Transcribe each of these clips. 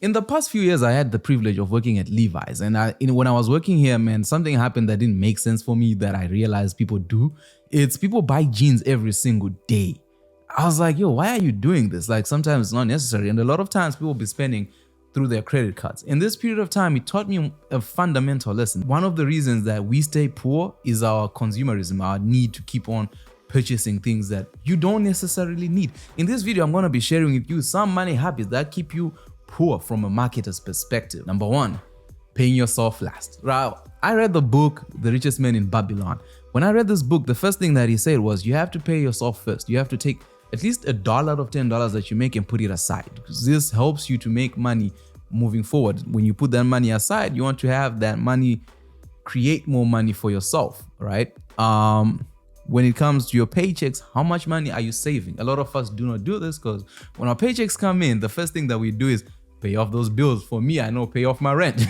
In the past few years, I had the privilege of working at Levi's, and when I was working here, man, something happened that didn't make sense for me that I realized people do. It's people buy jeans every single day. I was like, yo, why are you doing this? Like, sometimes it's not necessary, and a lot of times people be spending through their credit cards. In this period of time, it taught me a fundamental lesson. One of the reasons that we stay poor is our consumerism, our need to keep on purchasing things that you don't necessarily need. In this video, I'm going to be sharing with you some money habits that keep you poor from a marketer's perspective. Number one, paying yourself last. I read the book, The Richest Man in Babylon. When I read this book, the first thing that he said was you have to pay yourself first. You have to take at least $1 out of $10 that you make and put it aside, because this helps you to make money moving forward. When you put that money aside, you want to have that money create more money for yourself, right? When it comes to your paychecks, how much money are you saving? A lot of us do not do this because when our paychecks come in, the first thing that we do is pay off those bills. For me, I know pay off my rent,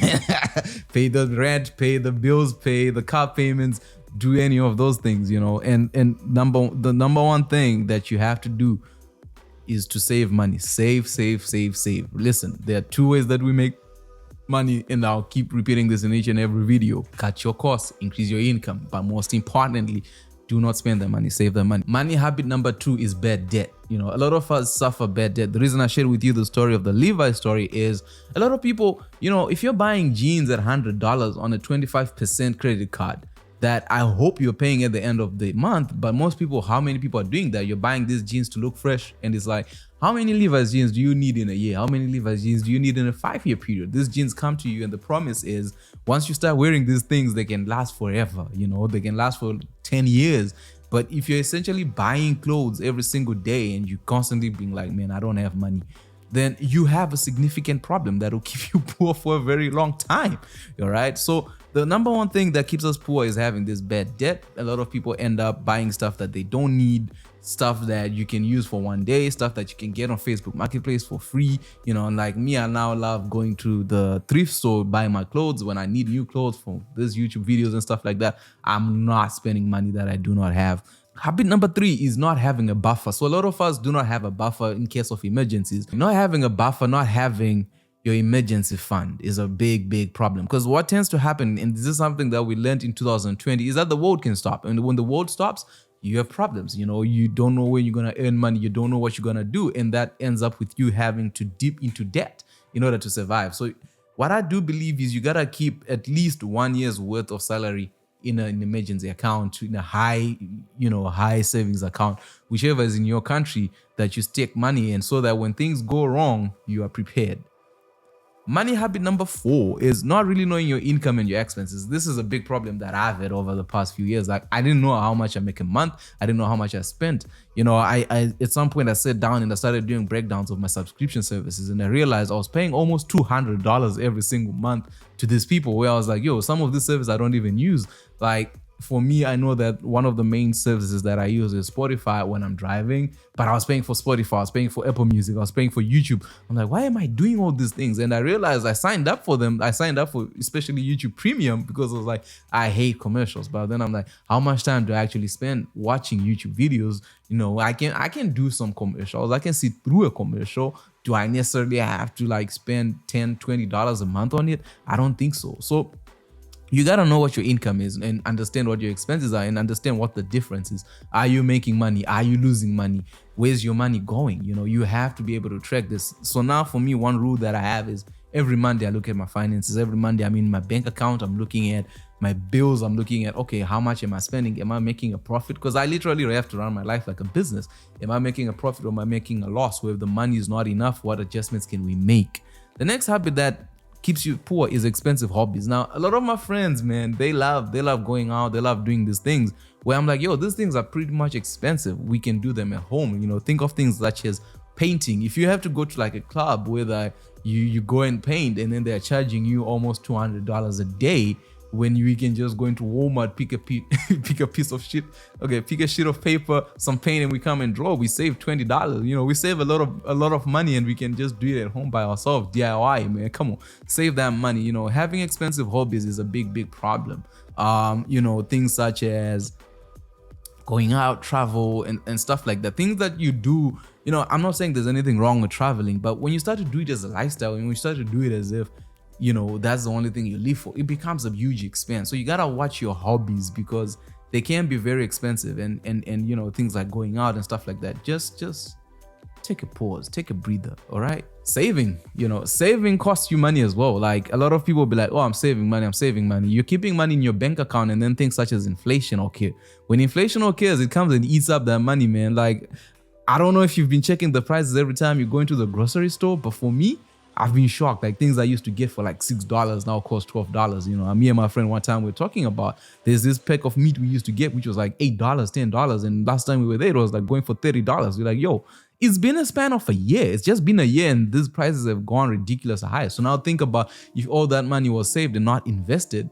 pay the rent, pay the bills, pay the car payments, do any of those things, you know. And the number one thing that you have to do is to save money. Save. Listen, there are two ways that we make money, and I'll keep repeating this in each and every video. Cut your costs, increase your income, but most importantly, do not spend the money, save the money. Money habit number two is bad debt. You know, a lot of us suffer bad debt. The reason I shared with you the story of the Levi story is a lot of people, you know, if you're buying jeans at $100 on a 25% credit card, that I hope you're paying at the end of the month. But most people, how many people are doing that? You're buying these jeans to look fresh, and it's like, how many Levi's jeans do you need in a year? How many Levi's jeans do you need in a 5-year period? These jeans come to you, and the promise is once you start wearing these things, they can last forever. You know, they can last for 10 years. But if you're essentially buying clothes every single day and you constantly being like, man, I don't have money, then you have a significant problem that will keep you poor for a very long time. All right. So the number one thing that keeps us poor is having this bad debt. A lot of people end up buying stuff that they don't need, stuff that you can use for one day, stuff that you can get on Facebook Marketplace for free. You know, and like me, I now love going to the thrift store, buying my clothes when I need new clothes for these YouTube videos and stuff like that. I'm not spending money that I do not have. Habit number three is not having a buffer. So a lot of us do not have a buffer in case of emergencies. Not having a buffer, not having your emergency fund is a big problem. Because what tends to happen, and this is something that we learned in 2020, is that the world can stop. And when the world stops, you have problems. You know, you don't know when you're going to earn money. You don't know what you're going to do. And that ends up with you having to dip into debt in order to survive. So what I do believe is you got to keep at least 1 year's worth of salary in an emergency account, in a high savings account, whichever is in your country that you stick money in, so that when things go wrong, you are prepared. Money habit number four is not really knowing your income and your expenses. This is a big problem that I've had over the past few years. Like, I didn't know how much I make a month. I didn't know how much I spent. You know, I at some point I sat down and I started doing breakdowns of my subscription services, and I realized I was paying almost $200 every single month to these people, where I was like, yo, some of this service I don't even use. Like, for me, I know that one of the main services that I use is Spotify when I'm driving, but I was paying for Spotify, I was paying for Apple Music, I was paying for YouTube. I'm like, why am I doing all these things? And I realized I signed up for them. I signed up for especially YouTube Premium because I was like, I hate commercials. But then I'm like, how much time do I actually spend watching YouTube videos? You know, I can do some commercials. I can see through a commercial. Do I necessarily have to like spend $10, $20 a month on it? I don't think so. So you got to know what your income is and understand what your expenses are and understand what the difference is. Are you making money? Are you losing money? Where's your money going? You know, you have to be able to track this. So now for me, one rule that I have is every Monday I look at my finances. Every Monday I'm in my bank account. I'm looking at my bills. I'm looking at, okay, how much am I spending? Am I making a profit? Because I literally have to run my life like a business. Am I making a profit or am I making a loss? Where if the money is not enough, what adjustments can we make? The next habit that keeps you poor is expensive hobbies. Now, a lot of my friends, man, they love going out, they love doing these things where I'm like, yo, these things are pretty much expensive. We can do them at home. You know, think of things such as painting. If you have to go to like a club where you go and paint and then they're charging you almost $200 a day, when you can just go into Walmart, pick a piece of shit, okay, pick a sheet of paper, some paint, and we come and draw. We save $20. You know, we save a lot of money, and we can just do it at home by ourselves. DIY, man, come on, save that money. You know, having expensive hobbies is a big problem. You know, things such as going out, travel, and stuff like that. Things that you do, I'm not saying there's anything wrong with traveling, but when you start to do it as a lifestyle, and when you start to do it as if, that's the only thing you live for, it becomes a huge expense. So you gotta watch your hobbies, because they can be very expensive, and things like going out and stuff like that. Just take a pause, take a breather. All right. Saving costs you money as well. Like, a lot of people be like, oh, I'm saving money. You're keeping money in your bank account, and then things such as inflation occur. When inflation occurs, it comes and eats up that money, man. Like, I don't know if you've been checking the prices every time you go into the grocery store, but for me, I've been shocked. Like, things I used to get for like $6 now cost $12. Me and my friend one time we were talking about, there's this pack of meat we used to get, which was like $8, $10. And last time we were there, it was like going for $30. We're like, yo, it's been a span of a year. It's just been a year, and these prices have gone ridiculous high. So now think about, if all that money was saved and not invested,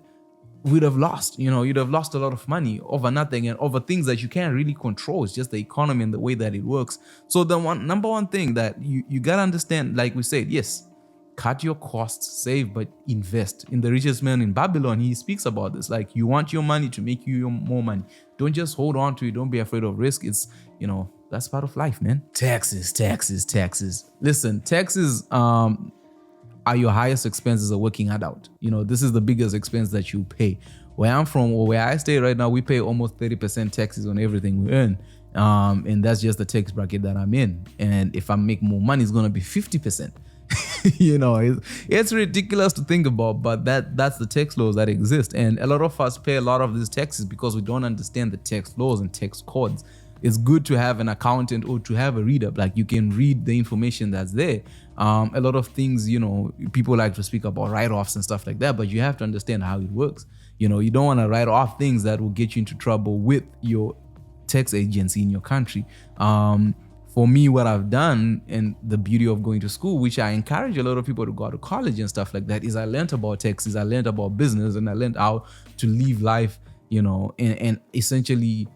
you'd have lost a lot of money over nothing, and over things that you can't really control. It's just the economy and the way that it works. So the number one thing that you gotta understand, like we said, yes, cut your costs, save, but invest. In The Richest Man in Babylon, he speaks about this. Like, you want your money to make you more money. Don't just hold on to it. Don't be afraid of risk. It's, that's part of life, man. Taxes. Listen, taxes are your highest expenses of working adult. This is the biggest expense that you pay. Where I'm from, or where I stay right now, we pay almost 30% taxes on everything we earn. And that's just the tax bracket that I'm in. And if I make more money, it's going to be 50%. It's ridiculous to think about, but that's the tax laws that exist. And a lot of us pay a lot of these taxes because we don't understand the tax laws and tax codes. It's good to have an accountant or to have a reader. Like, you can read the information that's there. A lot of things, people like to speak about write-offs and stuff like that, but you have to understand how it works. You don't want to write off things that will get you into trouble with your tax agency in your country. For me, what I've done, and the beauty of going to school, which I encourage a lot of people to go to college and stuff like that, is I learned about taxes, I learned about business, and I learned how to live life, and essentially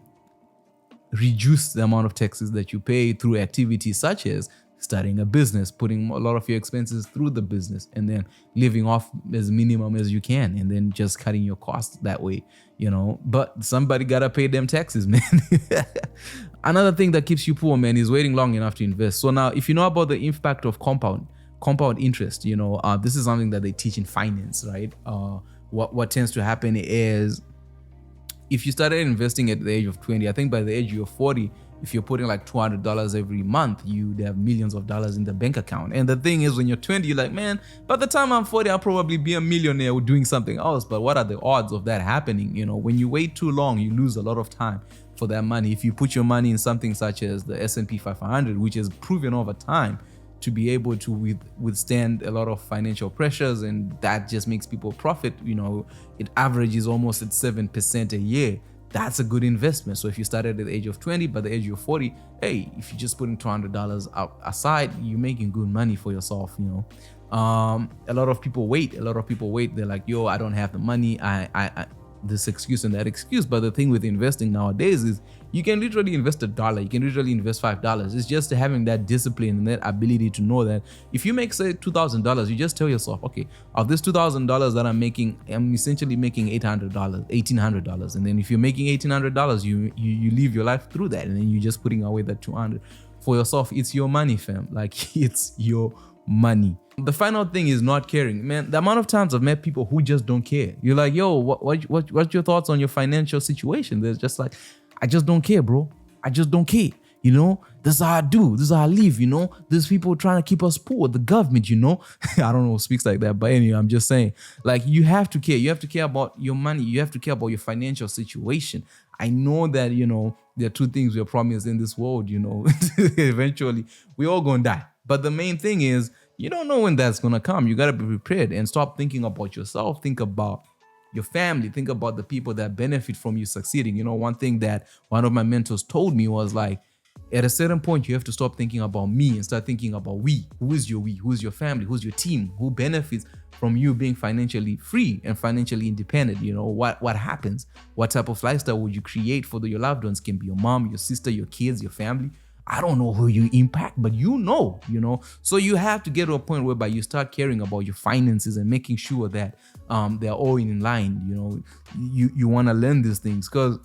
reduce the amount of taxes that you pay through activities such as starting a business, putting a lot of your expenses through the business, and then living off as minimum as you can, and then just cutting your costs that way, but somebody gotta pay them taxes, man. Another thing that keeps you poor, man, is waiting long enough to invest. So now, if you know about the impact of compound interest, this is something that they teach in finance, right? What tends to happen is, if you started investing at the age of 20, I think by the age you're 40, if you're putting like $200 every month, you'd have millions of dollars in the bank account. And the thing is, when you're 20, you're like, man, by the time I'm 40, I'll probably be a millionaire doing something else. But what are the odds of that happening? When you wait too long, you lose a lot of time for that money. If you put your money in something such as the S&P 500, which is proven over time to be able to withstand a lot of financial pressures, and that just makes people profit. It averages almost at 7% a year. That's a good investment. So if you started at the age of 20, by the age of 40, hey, if you're just putting $200 aside, you're making good money for yourself. A lot of people wait. They're like, yo, I don't have the money. I this excuse and that excuse. But the thing with investing nowadays is, you can literally invest $1. You can literally invest $5. It's just having that discipline and that ability to know that if you make, say, $2,000, you just tell yourself, okay, of this $2,000 that I'm making, I'm essentially making $1,800. And then if you're making $1,800, you live your life through that, and then you're just putting away that $200 for yourself. It's your money, fam. Like, it's your money. The final thing is not caring, man. The amount of times I've met people who just don't care. You're like, yo, what's your thoughts on your financial situation? There's just like, I just don't care, bro. I just don't care. This is how I do. This is how I live. There's people trying to keep us poor. The government, I don't know who speaks like that, but anyway, I'm just saying, like, you have to care. You have to care about your money. You have to care about your financial situation. I know that, there are two things we are promised in this world, eventually we all gonna die. But the main thing is, you don't know when that's gonna come. You gotta be prepared and stop thinking about yourself. Think about your family. Think about the people that benefit from you succeeding. One thing that one of my mentors told me was like, at a certain point, you have to stop thinking about me and start thinking about we. Who is your we? Who's your family? Who's your team? Who benefits from you being financially free and financially independent? What happens? What type of lifestyle would you create for your loved ones? Can be your mom, your sister, your kids, your family. I don't know who you impact, but So you have to get to a point whereby you start caring about your finances and making sure that they're all in line. You want to learn these things, because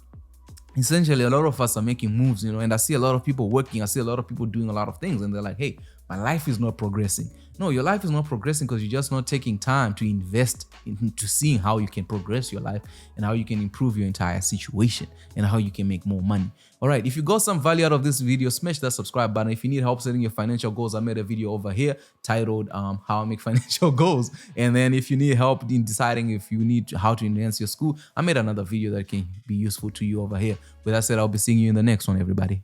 essentially a lot of us are making moves, and I see a lot of people working, I see a lot of people doing a lot of things, and they're like, hey, my life is not progressing. No, your life is not progressing because you're just not taking time to invest into seeing how you can progress your life and how you can improve your entire situation and how you can make more money. All right, if you got some value out of this video, smash that subscribe button. If you need help setting your financial goals, I made a video over here titled how I make financial goals. And then if you need help in deciding if you need how to enhance your school, I made another video that can be useful to you over here. With that said, I'll be seeing you in the next one, everybody.